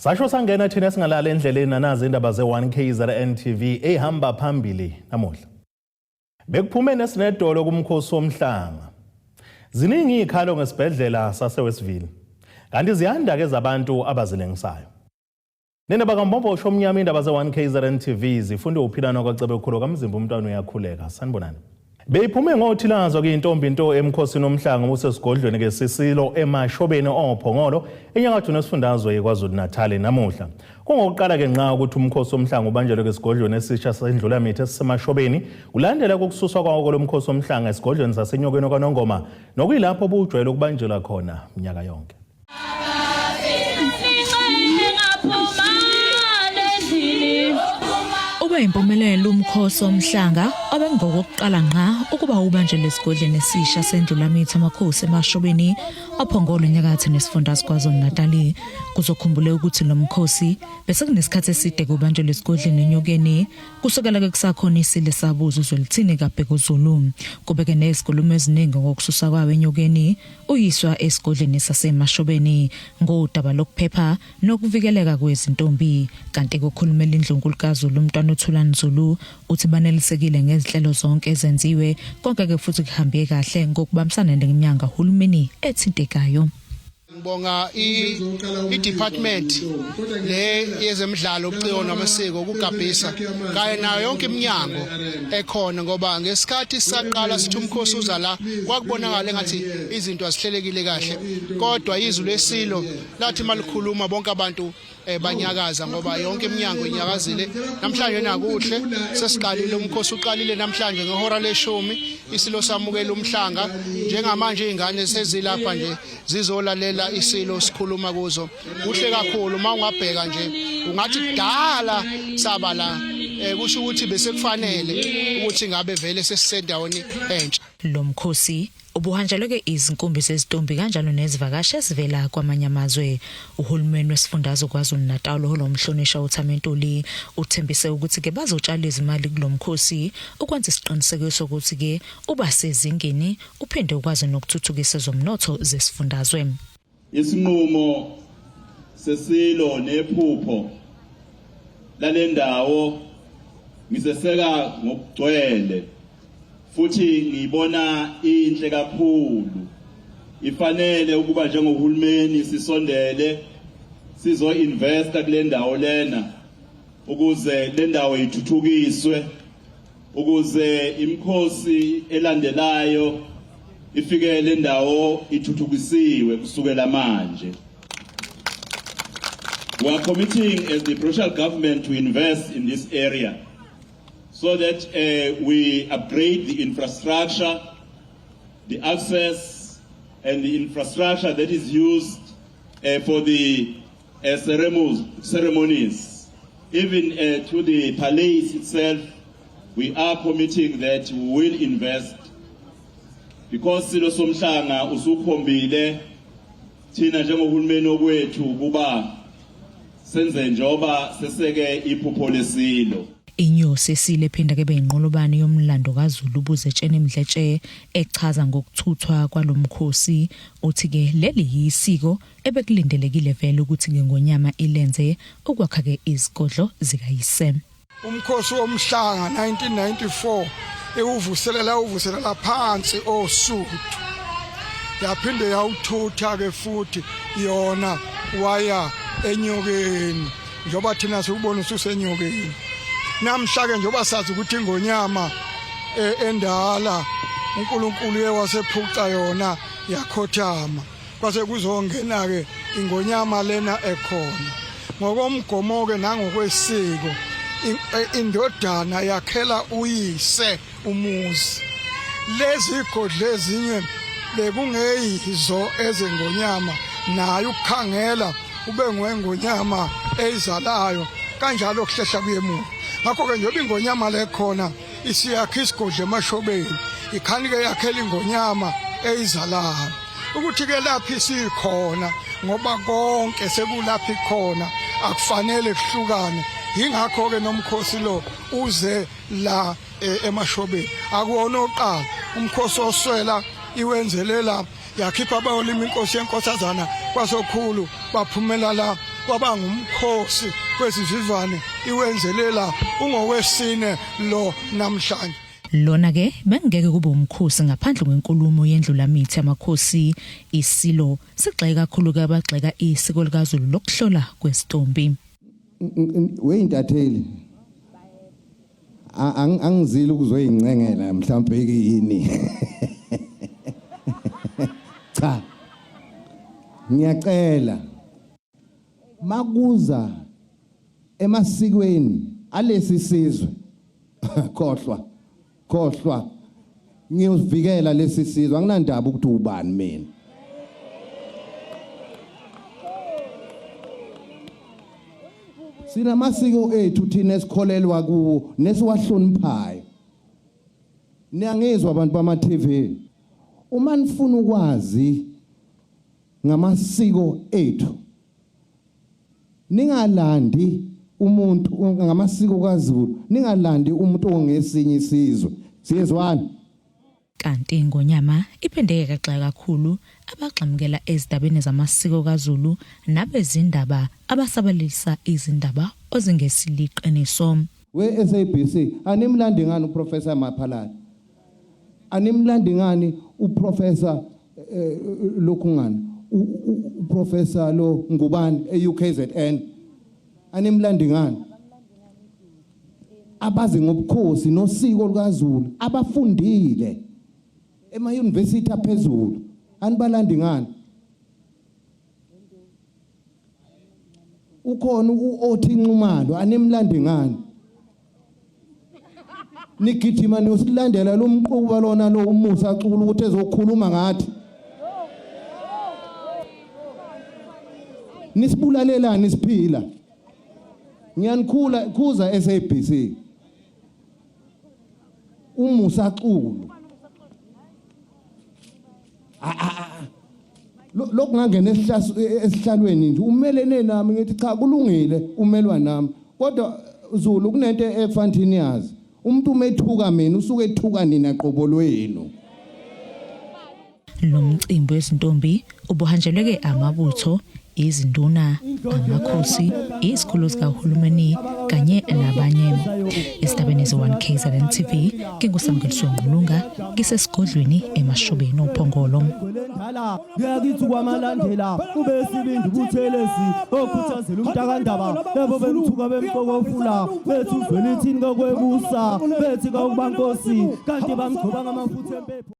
Sasho sangena thina singalala endleleni nanazi indaba ze1K ZNTV ehamba phambili namuhla. Bekuphume nesinedolo kumkhosi womhlanga. Ziningi ikhalo ngesibhedlela saseWestville. Kanti ziyanda ke zabantu abazilengisayo. Nene bakambobo shomnyama indaba ze1K ZNTV zifunda uphilana kwacebe khulu kamzimba umntwana uyakhuleka. Sanibonani. Beyiphume ngothilazo ke intombi into emkhosini omhlanga usesigodlweni ke Sisilo emashobeni ophongolo enyakatho nesifundazwe eKwaZulu Natal namuhla. Kungokuqala ke nqa ukuthi umkhosi omhlanga ubanjelwe ke esigodlweni esisha sendlula mithe sisemashobeni ulandela kokususwa kwawo lomkhosi omhlanga esigodlweni sasenyokeni kwaNongoma nokuyilapho bujwayele ukubanjelwa khona minyaka yonke. Impumelelo umkhosi omhlanga abengokokuqala nqa ukuba ubanjele esigodlweni esisha sendlula mithe amakhosi emashobeni aphongolo enyakatho nesifundazwe KwaZulu Natal. Kuzokhumbula ukuthi lo mkhosi bese kunesikhathi eside kubanjele esigodlweni enyokeni kusukela ke kusakhona isile sabuzo uzwelithini kaBheka uZulu kubeke nezikhulumo eziningi ngokususa kwawo enyokeni uyiswa esigodlweni sasemashobeni ngodaba lokuphepha nokuvikeleka kwezintombi kanti kukhulumela indlunkulukazi umntwana uThulani Zulu uthi banelisekile ngezinhlelo zonke ezenziwe konke ke futhi kuhambe kahle ngokubambisana neminyanga hulumeni ethintekayo. Ngibonga i-department le yezemidlalo ubuciko namasiko ukugabhisa kanye nayo yonke iminyango ekhona ngoba ngesikhathi saqala sithi umkhosi uza la kwakubonakala ngathi izinto azihlelekile kahle kodwa izwi lesilo lathi malikhuluma bonke abantu banyakaza ngoba yonke iminyango inyakazile namhlanje nakuhle sesiqalile umkhosi uqalile namhlanje ngehora le10 isilo samukela umhlanga njengamanje izingane sezilapha nje zizolalela isilo sikhuluma kuzo kuhle kakhulu mawungabheka nje ungathi kudala saba la kusho ukuthi bese kufanele ukuthi ngabe vele sesisendaweni entsha. Lo mkhosi ubuhanjelwe ke izinkumbi zezitombi kanjalo nezivakashi ezivela kwamanye amazwe. Uhulumeni wesifundazwe KwaZulu Natal lomhlonisha uThamentuli uthembise ukuthi ke bazotshala izimali kulomkhosi ukwenza isiqinisekiso ukuthi ke uba sezingeni uphinde ukwazi nokuthuthukisa zomnotho zesifundazwe. Isinqumo sesilo nephupho lalendawo ngiseseka ngokugcwele futhi ngibona inhle kakhulu ifanele ukuba njengohulumeni sisondele sizo investa kule ndawo lena ukuze le ndawo ithuthukiswe ukuze imkhosi elandelayo ifike le ndawo ithuthukisiwe kusukela manje. We are committing as the provincial government to invest in this area so that we upgrade the infrastructure, the access and the infrastructure that is used for the ceremonies. Even to the palace itself, we are committing that we will invest because Silo Somhlanga usukhombile thina njengohulumeni okwethu kuba senze njoba seseke iphupho lesilo. Inyosi Sile phinda ke beyinqolobane yomlando kaZulu ubuzetshene Mdletshe echaza ngokuthuthwa kwalomkhosi uthi ke leli yisiko ebekulindelekile vele ukuthi ngengonyama ilenze ukwakha ke izigodlo zikayise. Umkhosi womhlanga 1994 uvuselela phansi oSuthu yaphinde yawuthutha ke futhi yona waya enyokeni njoba thina sikubona ususenyokeni. Namhla ke njoba sazi ukuthi ingonyama endala uNkulunkulu yewasephuca yona yakhothama kwase kuzongena ke ingonyama lena ekhona ngokomgomo ke nangokwesiko indodana yakhela uyise umuzi. Lezi godle ezinye bekungeyizo ezengonyama nayo ukukhangela ube ngwengonyama ezalayo kanjalo kuhlehla kuyemuntu. Ngakho ke njoba ingonyama lekhona isiyakha isigodle emashobeni ikhanike yakhela ingonyama ezalayo ukuthi ke lapha isikhona ngoba konke sekulapha ikhona akufanele kuhlukane. Ingakho ke nomkhosi lo uze la emashobeni akuwona oqala umkhosi oswela iwenzelela yakhipha abayolima inkosi yenkosazana kwasokhulu baphumela la kwaba ngumkhosi kwezivivane iwenzelela ungowesine lo namhlanje. Lona ke bengeke kube umkhosi ngaphandle kwenkulumo yendlulamithi yamakhosi. Isilo sigxeka kakhulu kabagxeka isiko likaZulu lokuhlola kwesitombi. Weyintatheli angizile ukuzoyincengela mhlawumbe yini. Cha, ngiyacela makuza emasikweni alesi sizwe khohlwa ngiyovikela lesi sizwe anginandaba ukuthi ubani mina. Sina masiko ethu thina esikholelwa kuwo nesiwahloniphayo. Niyangizwa abantu bama TV. Uma nifuna ukwazi ngamasiko ethu ningalandi umuntu ngamasiko kaZulu, ningalandi umuntu ongesinye isizwe. Siyezwana? Kanti ngonyama iphindeke kaxaka kakhulu abagxamukela ezindabeni zamasiko kaZulu nabezindaba abasabalisa izindaba ozingesiliqiniso. We SABC animlandi ngani uProfessor Maphalala? Animlandi ngani uProfessor lokungani? uProfessor lo Ngubane eUKZN? Animlandi ngani? Abazi ngobukhosi nosiko lukaZulu abafundile ema university aphezulu anibalandi ngani? Ukhona uOthi Nxumalo animlandi ngani? Nigijima nosilandela lo mquba lona lo umusa acula ukuthi ezokhuluma ngathi. Nisibulalelani isiphila? Ngiyanikhula kuza SABC. Umusa acula. Lokho ngangena esihlalweni nje umelene nami ngithi cha kulungile umelwa nami kodwa Zulu kunento efantini yazi umuntu umethuka mina usuke ethuka nina qobolweni. Lo mcimbi wezintombi ubuhanjelwe ke amabutho, izinduna, amakhosi, izikhulu zikahulumeni kanye nabanye. Estabeni ze1 KZN TV kinguSamgeliswe Ngqulunga ngisesigodlweni emashobeni ophongolo. Ngiyakithi kwamalandela kube sibindi buthelezi okhuthazela umntakandaba labo bemthuka bemqokofula bethu uzwelithini kokwebusa bethi kakubankosi kanti bamgcoba ngamafutha empepho.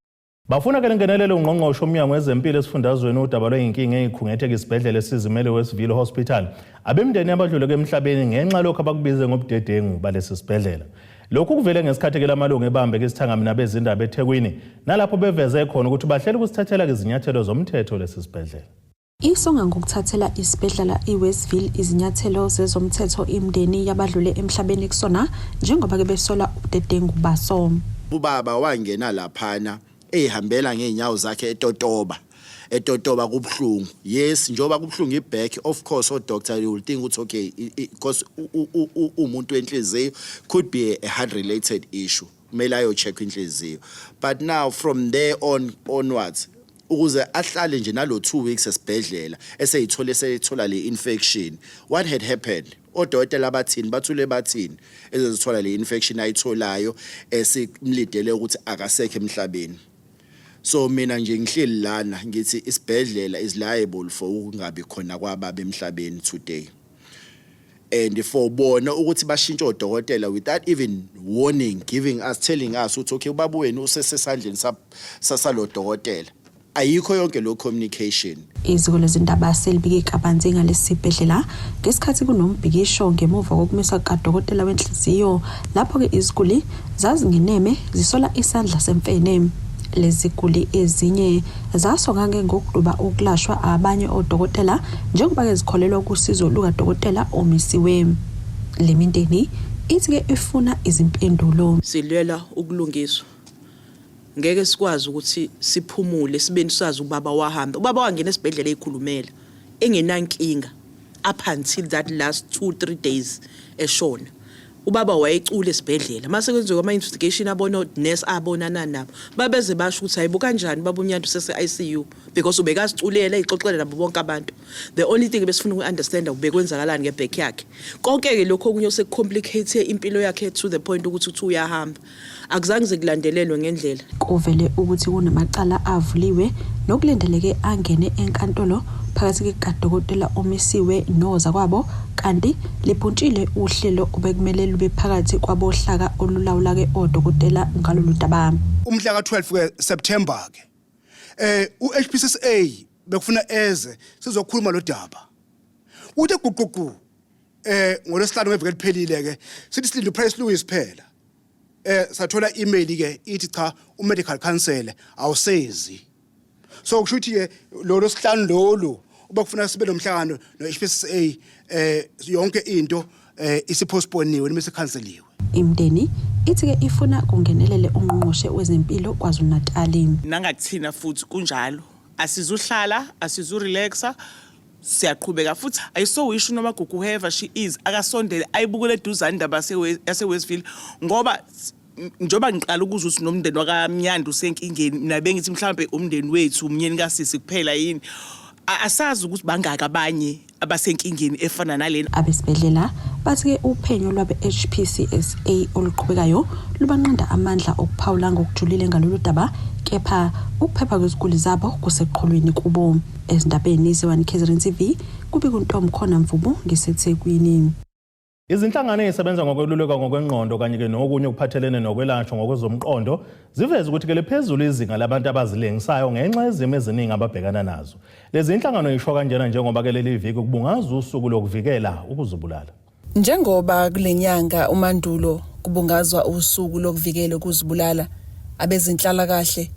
Bafuna ke lengenelelo ungqongqoshe omnyango wezempilo esifundazweni udaba lweyinkinga eyikhungetheka isibhedlela esizimele Westville Hospital abemndeni abadluleke emhlabeni ngenxa lokho abakubize ngobudedengu balesi sibhedlela. Lokhu kuvele ngesikhathi ke lamalungu ebambe ke isithangami nabezindaba eThekwini nalapho beveze khona ukuthi bahlele ukusithathela izinyathelo zomthetho lesi sibhedlela. Isonga ngokuthathela isibhedlela iWestville izinyathelo zezomthetho imndeni yabadlule emhlabeni kusona njengoba ke besola ubudedengu baso. Ubaba wangena laphana ehambela ngeenyawo zakhe etotoba kubhlungu. Yes, njoba kubhlungu iback, of course doctor will think ukuthi okay because umuntu wenhliziyo could be a heart related issue. Kumele ayo check inhliziyo. But now from there onwards ukuze ahlale nje nalo 2 weeks esibhedlela eseyithola le infection, what had happened? Odokotela bathule bathini ezizithola le infection ayitholayo esimlidele ukuthi akasekho emhlabeni. So mina nje ngihleli lana ngithi isibhedlela is liable for ukungabi khona kwababa emhlabeni today. And for bona ukuthi bashintshe odokotela without even warning, giving us, telling us ukuthi okay ubaba wenu usesesandleni sasalo dokotela. Ayikho yonke lo communication. Iziko lezindaba selibike kabanzi ngalesibhedlela ngesikhathi kunombhikisho ngemuva kokumisa kadokotela wenhliziyo lapho ke iziguli zazingeneme zisola isandla semfene. Leziguli ezinye zasonga ngokuduba ukulashwa abanye odokotela njengoba ke zikholelwa kusizo lukadokotela omisiwe. Le mindeni ithi ke ifuna izimpendulo. Silwela ukulungiswa. Ngeke sikwazi ukuthi siphumule sibeni sazi ubaba wahamba. Ubaba wangena esibhedlela ekhulumela engenankinga up until that last 2-3 days eshona. ubaba wayecula esibhedlela mase kwenziwa ama investigation abona nurse abonana nabo babeze basho ukuthi hayibo kanjani baba uNyandu sese ICU because ubekaziculela ixoxela nabo bonke abantu. The only thing besifuna ukunderstand ubekwenzakalani ngeback yakhe. Konke ke lokho okunye osekucomplicate impilo yakhe to the point ukuthi uthi uyahamba akuzange zikulandelelwe ngendlela. Kuvele ukuthi kunamacala avuliwe nokulendeleke angene enkantolo phakathi kadokotela omisiwe noza kwabo kanti lipuntshile uhlelo obekumele lube phakathi kwabohlaka olulawula ke odokotela ngalolu daba. Umhla ka12 September ke uHPCCA bekufuna eze sizokhuluma lo daba. Uthe guququ ngolesihlanu ngeveke liphelile ke sithi Silindo Price Louis phela. Sathola email ke ithi cha umedical counsel awusezi. So kushuthi ke lo sihlanu lolu ubakufuna sibe nomhlangano noHPCCA yonke into isipostponiwe noma canceliwe. Imndeni ithi ke ifuna kungenelele ungqongqoshe wezempilo kwaZulu-Natal. Nangakuthina futhi kunjalo asizuhlala asizurelaxa siyaqhubeka futhi ayisowisho noma Gugu whoever she is akasondele ayibukele eduzane indaba yase Westville ngoba njoba ngiqala ukuzwa ukuthi nomndeni wakaMnyandu usenkingeni mina bengithi mhlambe umndeni wethu umnyeni kaSisi kuphela yini asazi ukuthi bangaka abanye abasenkingeni efana nalena. Abesibhedlela bathi ke uphenyo lwabe HPCSA oluqhubekayo lubanqanda amandla okuphawula ngokujulile ngalolu daba kepha ukuphepha kweziguli zabo kuseqhulwini kubo. Ezindabeni ze-One KZN TV kube kuntombi khona Mvubu ngiseThekwini. Izinhlangano ezisebenza ngokweluleka ngokwengqondo kanye ke nokunye ukuphathelene nokwelashwa ngokwezomqondo ziveza ukuthi ke lephezulu izinga labantu abazilengisayo ngenxa yezimo eziningi ababhekana nazo. Lezi inhlangano isho kanjena njengoba ke leli viki kubungazwa usuku lokuvikela ukuzibulala. Njengoba kulenyanga uMandulo kubungazwa usuku lokuvikela ukuzibulala, abezinhlala kahle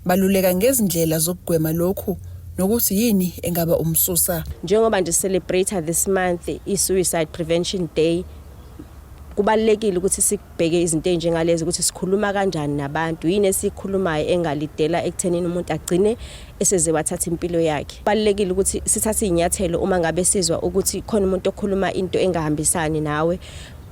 baluleka ngezindlela zokugwema lokhu nokuthi yini engaba umsusa. Njengoba nje celebrate this month i-Suicide Prevention Day, kubalekile ukuthi sibheke izinto enjengalezi ukuthi sikhuluma kanjani nabantu, yini esikhulumayo engalidela ekuthenini umuntu agcine eseze wathatha impilo yakhe. Kubalekile ukuthi sithathe inyathelo uma ngabe sizwa ukuthi khona umuntu okhuluma into engahambisani nawe,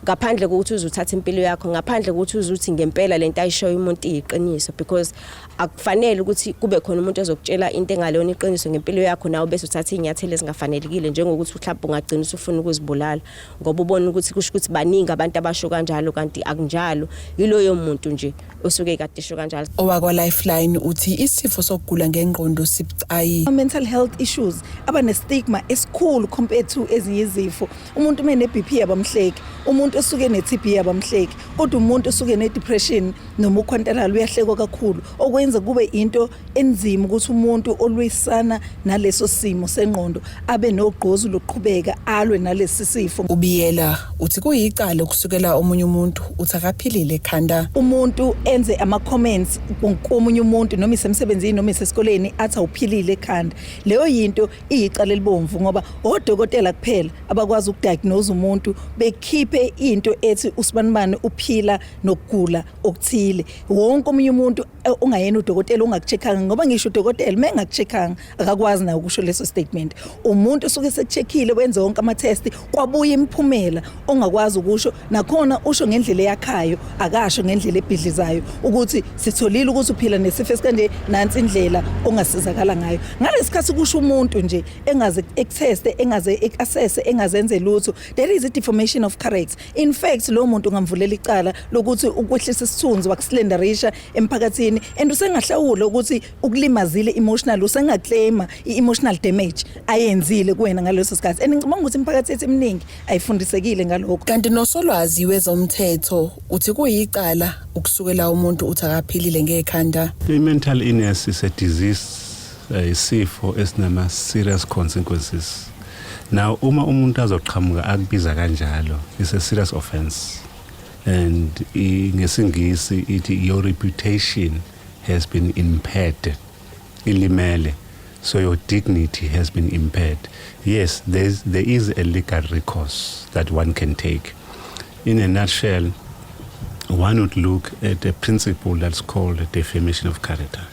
ngaphandle kokuthi uzuthatha impilo yakho, ngaphandle kokuthi uzuthi ngempela lento ayishoyo umuntu iyiqiniso, because akufanele ukuthi kube khona umuntu ozokutshela into engalona iqiniso ngempilo yakho nawe bese uthatha inyathelo ezingafanelekile njengokuthi mhlawumbe ungagcina usufuna ukuzibulala ngoba ubona ukuthi kusho ukuthi baningi abantu abasho kanjalo kanti akunjalo, yiloyo muntu nje osuke kade esho kanjalo. Owakwa Lifeline uthi isifo sokugula ngengqondo sibucayi. Mental health issues abane stigma esikhulu compared to ezinye izifo. Umuntu mene BP abamhleki, umuntu osuke ne TB abamhleki, kodwa umuntu osuke ne depression noma ukhwantalala uyahlekwa kakhulu, okwenza kube into enzima ukuthi umuntu olwisana naleso simo sengqondo abe nogqozi loqhubeka alwe nalesi sifo. Ubiyela uthi kuyicala kusukela omunye umuntu uthi akaphilile ekhanda. Umuntu enze ama comments komunye umuntu noma isemsebenzini noma isesikoleni athi awuphilile ekhanda, leyo yinto iyicala elibomvu ngoba odokotela kuphela abakwazi ukudiagnose umuntu bekhiphe into ethi usibanibani uphila nokugula okuthile. Wonke omunye umuntu ungayena udokotela ungakucheckanga ngoba ngisho udokotela mengakucheckanga akakwazi na ukusho leso statement. Umuntu usuke sekucheckile wenze wonke ama test kwabuye imiphumela ongakwazi ukusho nakhona usho ngendlela yakhayo akasho ngendlela ebhidlizayo ukuthi sitholile ukuthi uphila nesifo esikanje nansi indlela ongasizakala ngayo. Ngalesikhathi kusho umuntu nje engaze ekuteste engaze ekassess engazenze lutho, there is a deformation of character. In fact lo muntu ungamvulela icala lokuthi ukwehlisa isithunzi wakuslenderisha emphakathini and usengahlawula ukuthi ukulimazile emotional usengaclaima i-emotional damage ayenzile kuwena ngaleso sikhathi. And ngicabanga ukuthi imphakathi yethu eminingi ayifundisekile ngalokho. Kanti nosolwazi wezomthetho uthi kuyicala ukusukela umuntu uthi akaphilile ngekhanda. Mental illness is a disease, isifo esinama serious consequences. Now uma umuntu azoqhamuka akubiza kanjalo, it's a serious offense. And ngesingisi ithi your reputation has been impaired, ilimele, so your dignity has been impaired. Yes, there is a legal recourse that one can take. In a nutshell, one would look at a principle that's called defamation of character,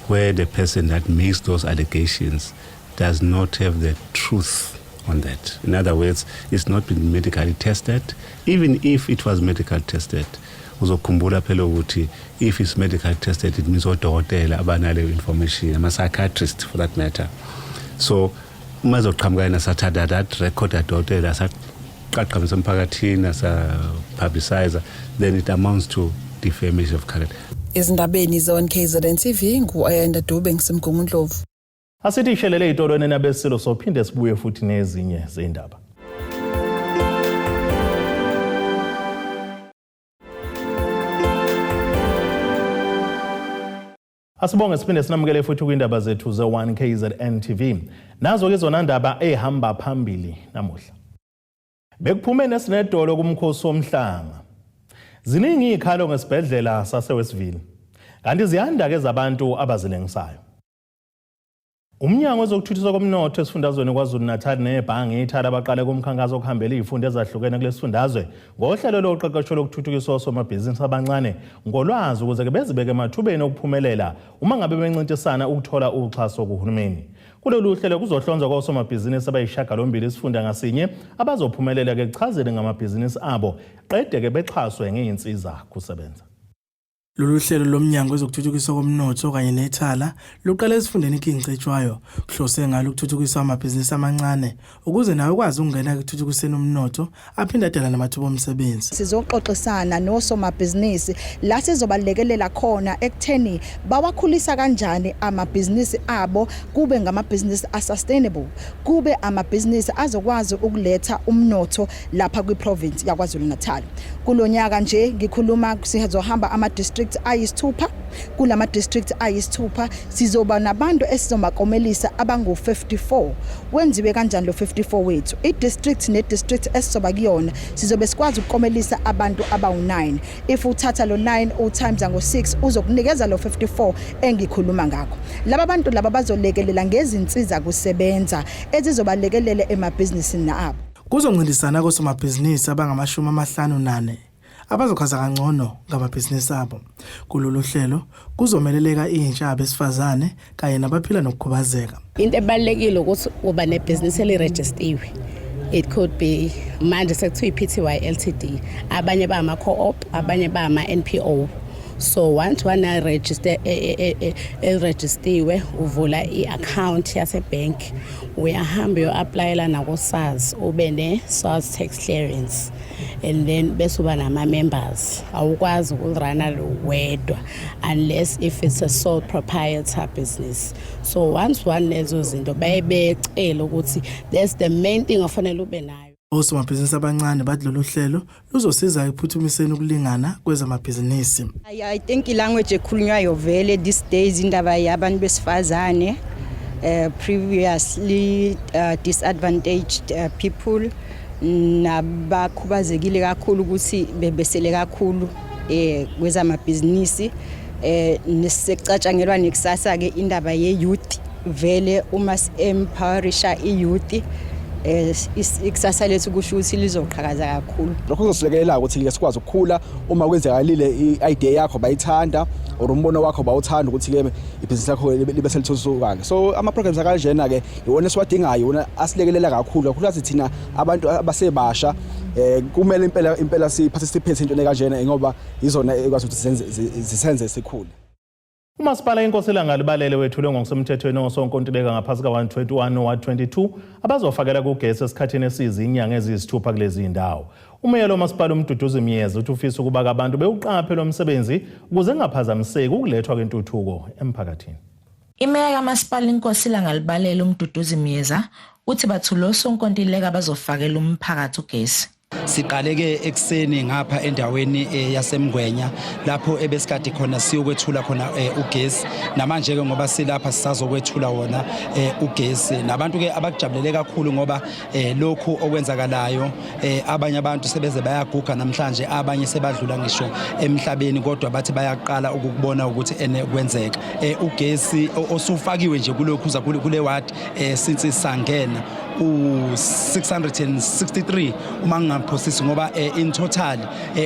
where the person that makes those allegations does not have the truth on that. In other words, it's not been medically tested. Even if it was medically tested, uzokhumbula phela ukuthi if it's medically tested, it means odokotela abanale information, ama-psychiatrist for that matter. So uma zoqhamuka nasathatha that record adokotela asaqaqamisa emphakathini asa-publicizer, then it amounts to defamation of character. Izindabeni zone KZN TV ngu-Ayanda Dube ngisemgungundlovu. Asithi ishelele itolweni nabesilo sophinde sibuye futhi nezinye zindaba. Asibonge siphinde sinamukele futhi kwindaba zethu ze1 KZN TV. Nazo ke zona ndaba ehamba phambili namuhla. Bekuphume nesinedolo kumkhosi womhlanga. Ziningi izikhalo ngesibhedlela saseWestville. Kanti ziyanda ke zabantu abazilengisayo. Umnyango wezokuthuthukiswa komnotho esifundazweni KwaZulu-Natal nebhange ithala abaqale kumkhankaso okuhambela izifundo ezahlukene kulesifundazwe ngohlelo loqeqesho lokuthuthukiswa somabhizinisi abancane ngolwazi ukuze bezibeke emathubeni okuphumelela uma ngabe bencintisana ukuthola uxhaso kuhulumeni. Kulolu hlelo kuzohlonzwa kosomabhizinisi abayishagalombili isifunda ngasinye abazophumelela ke kuchazele ngamabhizinisi abo qede ke bexhaswe ngeinsiza kusebenza. Lolu hlelo lomnyango wezokuthuthukiswa komnotho kanye nethala luqala esifundeni ikhingcetshwayo kuhlose ngalo ukuthuthukiswa amabhizinisi amancane ukuze nawe ukwazi ukungena ekuthuthukiseni umnotho aphinde adala namathuba omsebenzi. Sizoxoxisana nosomabhizinisi la sizobalekelela khona ekutheni bawakhulisa kanjani amabhizinisi abo kube ngamabhizinisi sustainable, kube amabhizinisi azokwazi ukuletha umnotho lapha kwiprovince yaKwaZulu-Natal. Kulonyaka nje ngikhuluma sizohamba ama-district ayisithupha, kulama district ayisithupha sizoba nabantu esizomakomelisa abangu-54. Wenziwe kanjani lo 54 wethu? I-district ne-district esizoba kuyona sizobe sikwazi ukukomelisa abantu abawu-9. If uthatha lo 9 utimes ngo-6 uzokunikeza lo 54 engikhuluma ngakho. Laba bantu laba bazolekelela ngezinsiza kusebenza ezizobalekelela emabhizinisini abo. Kuzoncintisana kosomabhizinisi abangama-54 abazochaza kangcono ngamabhizinisi abo. Kulolu hlelo kuzomeleleka intsha abesifazane kanye nabaphila nokukhubazeka. Into ebalekile ukuthi uba nebhizinisi eliregistiwe. It could be manje sekuthiwa iPTY Ltd, abanye ba ama co-op, abanye ba ama NPO. So once one register registiwe uvula i-account yase bank, uyahamba uyo-applyela nako SARS ube ne SARS tax clearance, and then bese uba nama members. Awukwazi ukulrana wedwa unless if it's a sole proprietor business. So once one lezo zinto bayebecela ukuthi that's the main thing ofanele ube nayo. Osomabhizinisi abancane bathi lolu hlelo luzosiza ekuphuthumiseni ukulingana kwezamabhizinisi. I think ilanguage ekhulunywayo vele these days indaba yabantu besifazane previously disadvantaged people nabakhubazekile kakhulu ukuthi bebesele kakhulu kwezamabhizinisi nesicatshangelwa nekusasa ke indaba ye-youth vele uma empowerisha i-youth ikusasa lethu kusho ukuthi lizoqhakaza kakhulu. Lokho kuzosilekelela ukuthi ke sikwazi ukukhula uma kwenzakalile i-idea yakho bayithanda or umbono wakho bawuthanda ukuthi ke ibhizinisi lakho libe selithusukanga. So ama programs akanjena ke iwona esiwadingayo wona asilekelela kakhulu kakhulu thina abantu abasebasha kumele impela siparticipate into ekanjena ngoba izona ekwazi ukuthi zisenze sikhule. Umasipala iNkosilanga libalele wethule ngokusemthethweni osonkontileka ngaphasi ka-121 no-122 abazofakela kugesi esikhathini esizi inyanga eziyisithupha kulezi indawo. Umeyalo umasipala uMduduzi Miyeza uthi ufisa ukuba abantu bewuqaphele umsebenzi ukuze ngaphazamiseki ukulethwa kwentuthuko emphakathini. Imeya kamasipala iNkosilanga libalele uMduduzi Miyeza uthi bathule osonkontileka abazofakela umphakathi ugesi. Siqaleke ekseni ngapha endaweni yaseMgwenya lapho ebesikade khona siyokwethula khona ugesi, namanje ke ngoba silapha sisazokwethula wona ugesi. Nabantu ke abakujabulele kakhulu ngoba lokhu okwenzakalayo abanye abantu sebeze bayaguga namhlanje, abanye sebadlula ngisho emhlabeni, kodwa bathi bayaqala ukubona ukuthi kwenzeka ugesi osufakiwe nje kulokhu kule ward since sangena u663 uma ngingaphosisi ngoba in total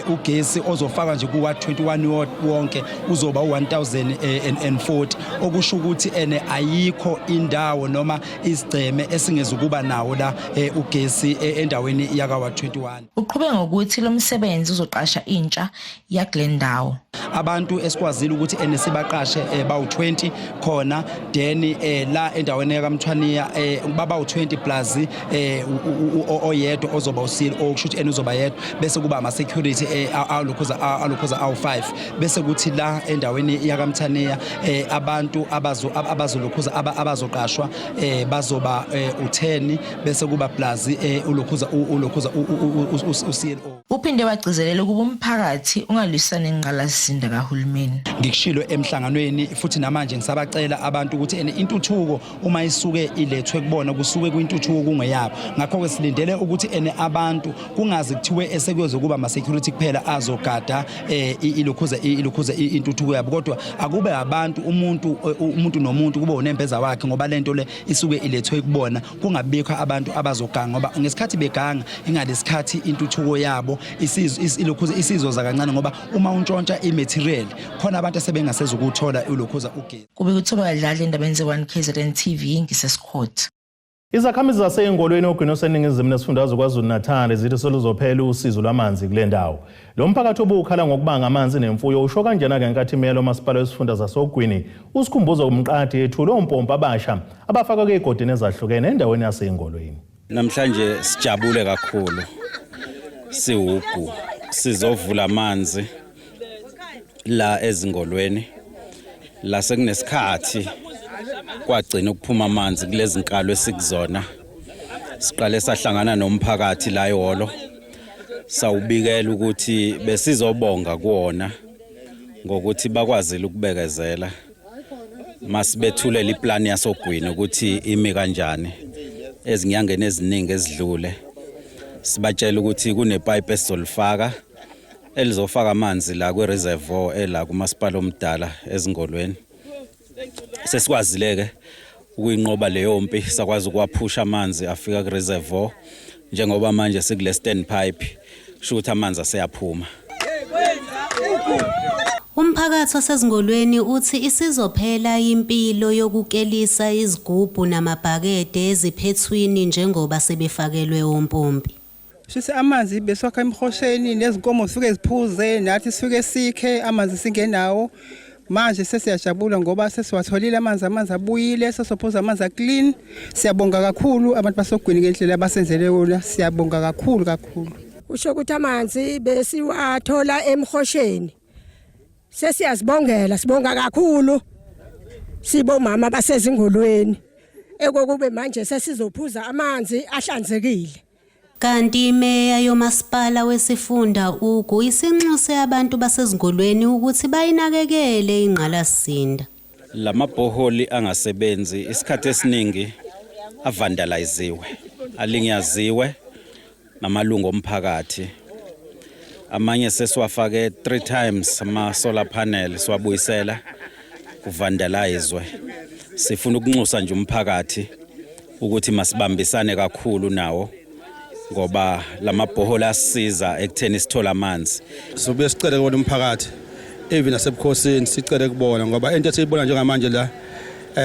ugesi ozofaka nje ku 21 wonke uzoba u1040 okusho ukuthi ayikho indawo noma isigceme esingezukuba nawo la ugesi endaweni yaka 21. Uqhubeka ngokuthi lo msebenzi uzoqasha intsha yakulendawo. Abantu esikwazile ukuthi sibaqashe bawu20 khona then la endaweni yakamthwaniya baba u20 plus oyedwa ozoba usile okusho ukuthi uzoba yedwa bese kuba ama security alukhuza awu5 bese kuthi la endaweni yakamthaniya abantu abazolukhuza abazoqashwa bazoba u10 bese kuba plus ulukhuza uCLO. Uphinde wagcizelela ukuba umphakathi ungalwisana ingqalasizinda kahulumeni. Ngikushilo emhlanganweni futhi namanje ngisabacela abantu ukuthi intuthuko uma isuke ilethwe kubona kusuke kuintuthuko kungeyabo. Ngakho ke silindele ukuthi abantu kungazi kuthiwe esekuyoze kuba ama security kuphela azogada ilukhuza intuthuko yabo kodwa akube abantu umuntu nomuntu kube unempeza wakhe ngoba lento le isuke ilethwe kubona kungabikho abantu abazoganga ngoba ngesikhathi beganga ingalesikhathi intuthuko yabo ilukhuza isizoza kancane ngoba uma untshontsha imaterial khona abantu asebengaseza ukuthola ilukhuza ugesi. Kube kuthiwa badlala indaba ze1 KZN TV ngisesikhoti. Izakhamizi zaseyingolweni ogwini oseningizimu nesifundazwe KwaZulu-Natal zithi soluzophela usizo lwamanzi kule ndawo. Lo mphakathi obukhala ngokubanga amanzi nemfuyo usho kanjena ke nkathi imelo masipala wesifunda zasogwini usikhumbuzo kumqadi ethule ompompa abasha abafaka kwegodini ezahlukene endaweni yaseyingolweni. Namhlanje sijabule kakhulu. Siwugu sizovula amanzi la ezingolweni la sekunesikhathi kwagcina ukuphuma amanzi kulezi nkalo esikuzona. Siqale sahlangana nomphakathi la eholo sawubikela ukuthi besizobonga kuona ngokuthi bakwazile ukubekezela masibethulela iplan yasogwini ukuthi imi kanjani ezinyangeni eziningi ezidlule. Sibatshela ukuthi kunepipe esizolifaka elizofaka amanzi la kwe reservoir ela kumasipala omdala ezingolweni. Sesikwazileke ukuyinqoba leyo mpi sakwazi ukwaphusha amanzi afika ku reservoir njengoba manje sikule standpipe kusho ukuthi amanzi aseyaphuma. Umphakathi wasezingolweni uthi isizophela impilo yokukelisa izigubhu namabhakede eziphethwini njengoba sebefakelwe ompompi. Sise amanzi besokha emhosheni nezinkomo zifike ziphuze nathi sifike sikhe amanzi singenawo. Manje sesiyajabula ngoba sesiwatholile amanzi abuyile sesophuza amanzi aclean. Siyabonga kakhulu abantu basogwini ngendlela abasenzele wona siyabonga kakhulu. Usho ukuthi amanzi besiwathola emhosheni. Sesiyazibongela sibonga kakhulu. Sibomama basezingolweni. Ekokube manje sesizophuza amanzi ahlanzekile. Kanti imeya yomasipala wesifunda ugu isinxuse abantu basezingolweni ukuthi bayinakekele ingqalasizinda. Lamabhoholi angasebenzi isikhathi esiningi avandaliziwe, alinyaziwe namalungu omphakathi. Amanye sesiwafake 3 times ama solar panel siwabuyisela kuvandalizwe. Sifuna ukunxusa nje umphakathi ukuthi masibambisane kakhulu nawo ngoba lamabhoholi asisiza ekutheni sithola amanzi. Sobe sicela kubona umphakathi even nasebukhosini sicela kubona ngoba into esiyibona njengamanje la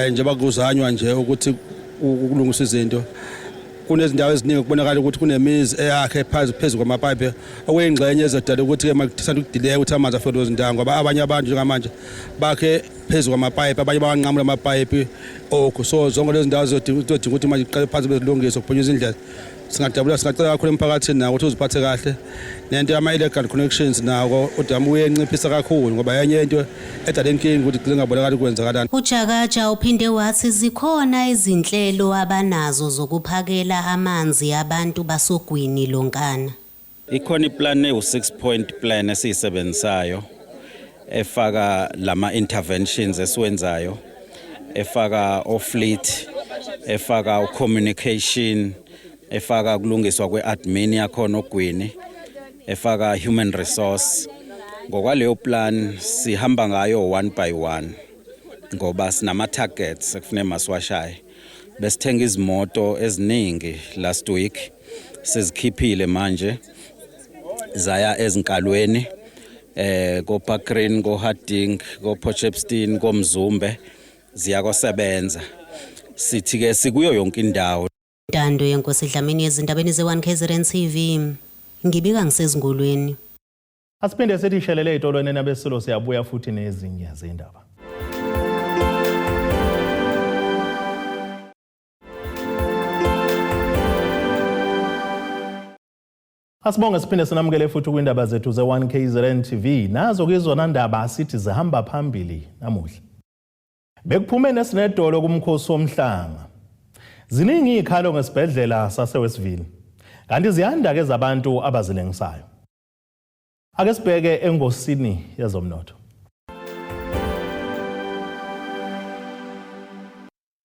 njengoba kuzanywa nje ukuthi ukulungisa izinto kunezindawo eziningi kubonakala ukuthi kunemizi eyakhe phezulu kwamapipe okwengxenye ezodala ukuthi ke makuthanda ukudelay ukuthi amanzi afike kuzo zindawo ngoba abanye abantu njengamanje bakhe phezulu kwamapipe abanye bawanqamula amapipe so zonke lezi ndawo zodinga ukuthi manje iqale phansi bezilungisa ukuphunyuza indlela. Singajabula singacela kakhulu emphakathini nawo ukuthi uziphathe kahle nento ama illegal connections nawo udamu uyenciphisa kakhulu ngoba yenye into edala inkingi ukuthi kungabonakala ukwenzakalana. uJagaja uphinde wathi zikhona izinhlelo abanazo zokuphakela amanzi abantu basogwini lonkana. Ikhona iplan e6 point plan esiyisebenzayo efaka lama interventions esiwenzayo efaka ofleet efaka communication efaka kulungiswa kweadmin yakhona ogwini efaka human resource. Ngokwaleyo plan sihamba ngayo 1 by 1 ngoba sinama targets ekufanele masiwashaye. besithenga izimoto eziningi last week sizikhiphile manje zaya ezinkalweni go Parkgreen go Harding go Potchefstroom go Mzumbe ziyakosebenza sithi ke sikuyo yonke indawo. Dando yenkosi Dlamini ezindabeni ze1 KZN TV ngibika ngisezingolweni. Asiphinde sithi shelele itolweni nabesilo siyabuya futhi nezinye zindaba. Asibonge siphinde sinamukele futhi kwindaba zethu ze1 KZN TV nazo kuzona ndaba sithi zihamba phambili namuhla. Bekuphume nesinedolo kumkhosi womhlanga. Ziningi ikhalo ngesibhedlela saseWestville. Kanti ziyanda ke zabantu abazilengisayo. Ake sibheke engosini yezomnotho.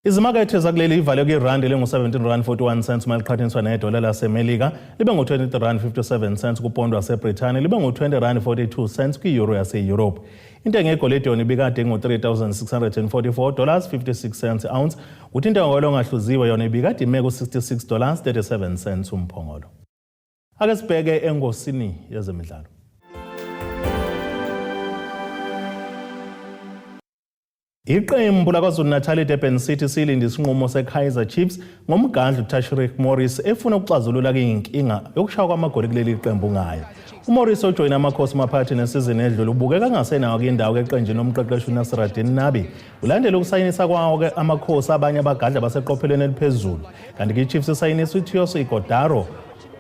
Izimakethe zakuleli ivale kwi-rand lingu-17.41 maliqhathaniswa nedola laseMelika, libe ngu-20.57 kupondo waseBrithani, libe ngu-20.42 kwi-euro yase-Europe. Intengo yegolide yona ibikade ingu-$3,644.56 ounce, kuthi intengo yalo ngahluziwe yona ibikade ime ku-$66.37 umphongolo. Ake sibheke engosini yezemidlalo. Iqembu laKwaZulu-Natal Durban City silinde isinqumo seKaizer Chiefs ngomgadli uTashreeq Morris efuna ukuxazulula inkinga yokushaya kwamagoli kuleli qembu ngayo. uMorris ojoyina amakhosi maphakathi nesizini edlule ubukeka ngasenawo indawo eqenjini lomqeqeshi uNasruddin Nabi. Ulandela ukusayinisa kwawo ke amakhosi abanye abagadla baseqophelweni eliphezulu. Kanti ke iChiefs isayinisa uTioso Ighodaro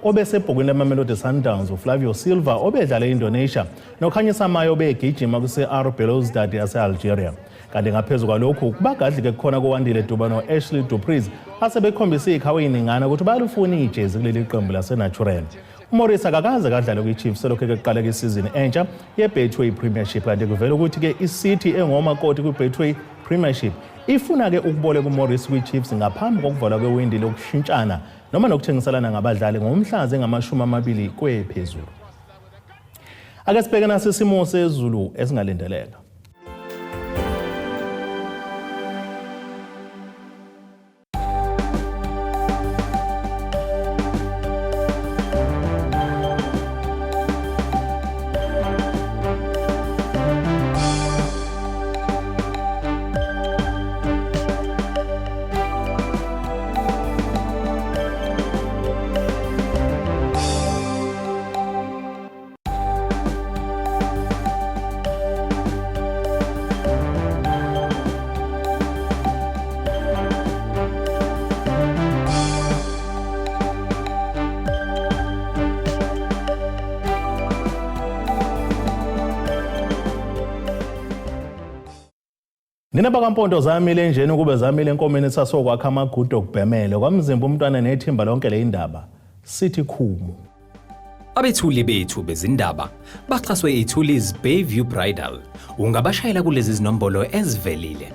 obesebhokweni leMamelodi Sundowns uFlavio Silva obedlala eIndonesia noKhanyisa Mayo begijima kuse-RB Belouizdad yase-Algeria. Kanti ngaphezulu kwalokhu kubagadli ke kukhona kowandile Duba no-Ashley Dupreez asebekhombisa ikhawe iningana ukuthi bayalufuna ijezi kuleli qembu laseNatural. uMorris akakaze kadlala kwiChiefs selokhu kuqala isizini entsha yeBetway Premiership kanti kuvela ukuthi ke iCity engomakoti kwiBetway Premiership ifuna ke ukuboleka uMorris kwiChiefs ngaphambi kokuvalwa kwewindi lokushintshana noma nokuthengiselana ngabadlali ngomhla zingamashumi 20 kwephezulu. Ake sibheke nasisimo sezulu esingalindeleka. Nina bakampondo zamile enjeni ukube zamile enkomeni sasokwakha amagudo okubhemele kwamzimba umntwana nethimba lonke le indaba sithi khumu. Abethuli bethu bezindaba baxhaswe iThulis Bayview Bridal. Ungabashayela kulezi zinombolo ezivelile